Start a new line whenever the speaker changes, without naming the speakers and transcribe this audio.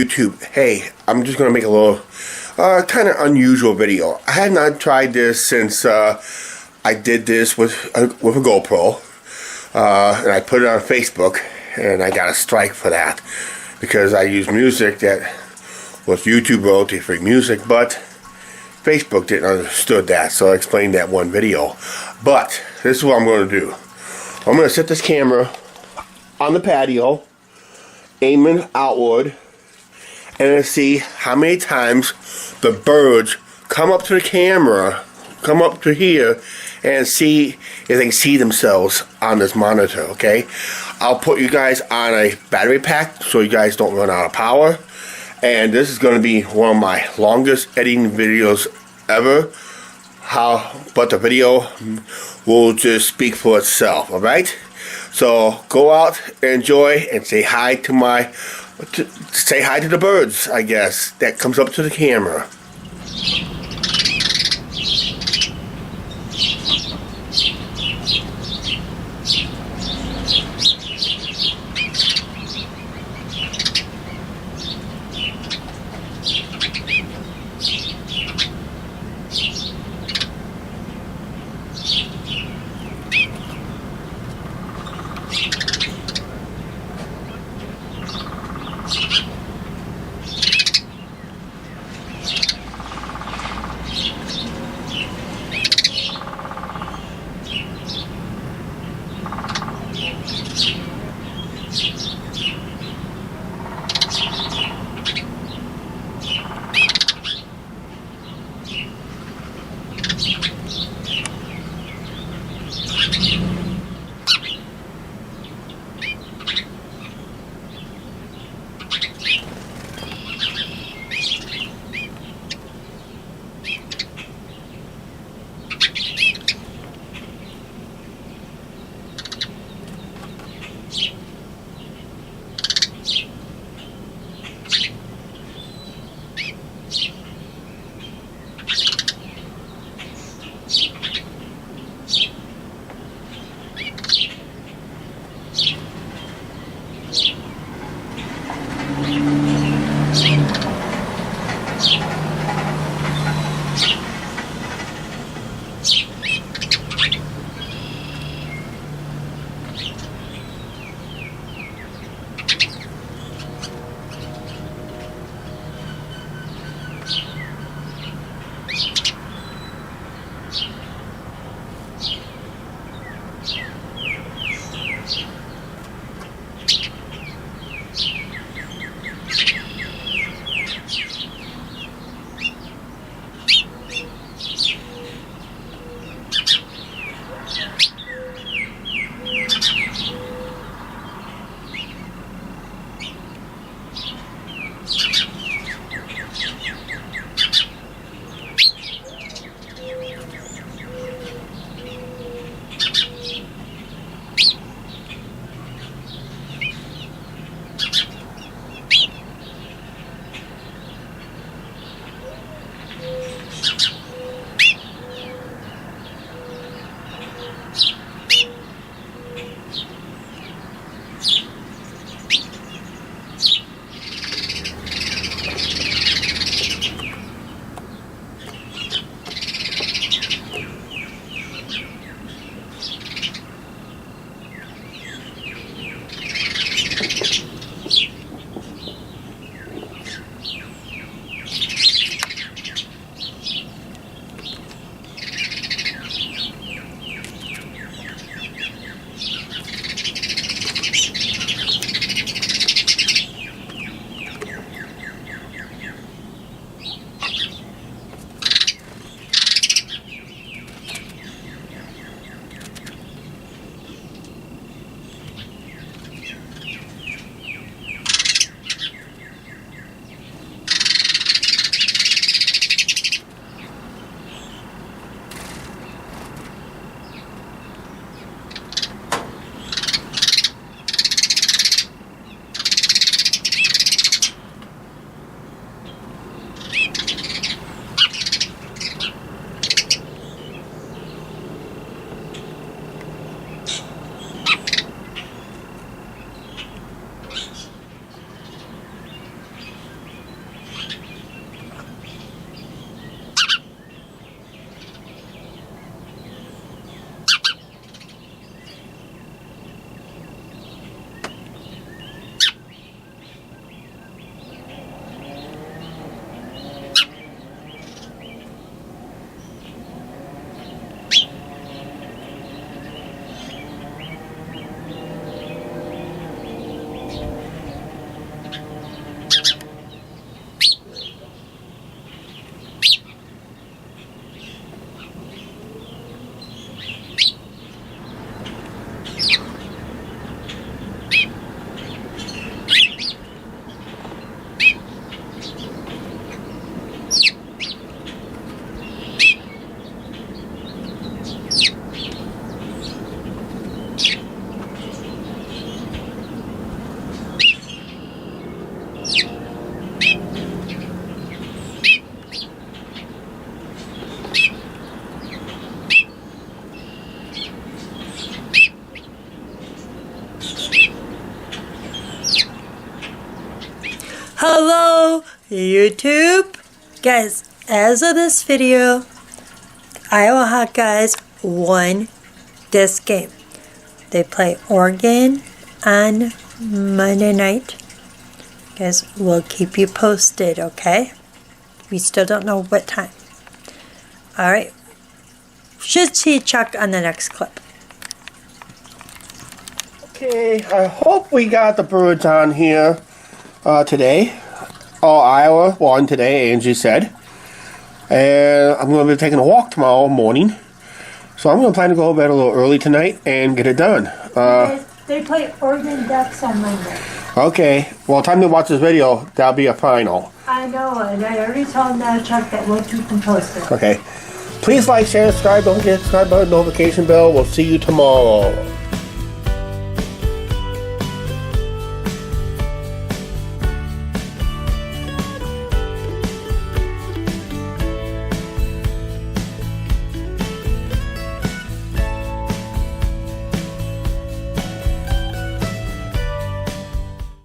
YouTube, hey, I'm just going to make a little kind of unusual video. I had not tried this since I did this with a GoPro, and I put it on Facebook, and I got a strike for that because I used music that was YouTube royalty free music, but Facebook didn't understood that, so I explained that one video. But this is what I'm going to do. I'm going to set this camera on the patio, aiming outward, and then see how many times the birds come up to the camera, come up to here, and see if they can see themselves on this monitor, okay? I'll put you guys on a battery pack so you guys don't run out of power. And this is going to be one of my longest editing videos ever. But the video will just speak for itself, alright? So go out, enjoy, and say hi to the birds, I guess, that comes up to the camera.
Hello, YouTube. Guys, as of this video, Iowa Hawkeyes won this game. They play Oregon on Monday night. Guys, we'll keep you posted, okay? We still don't know what time. Alright. Should see Chuck on the next clip.
Okay, I hope we got the birds on here today. Oh, Iowa won today, Angie said. And I'm going to be taking a walk tomorrow morning. So I'm going to plan to go to bed a little early tonight and get it done.
They play Oregon Ducks on Monday.
Okay, well, time to watch this video, that'll be a final.
I know, and I already told Chuck that we'll keep them posted.
Okay. Please like, share, subscribe. Don't forget to subscribe button, notification bell. We'll see you tomorrow.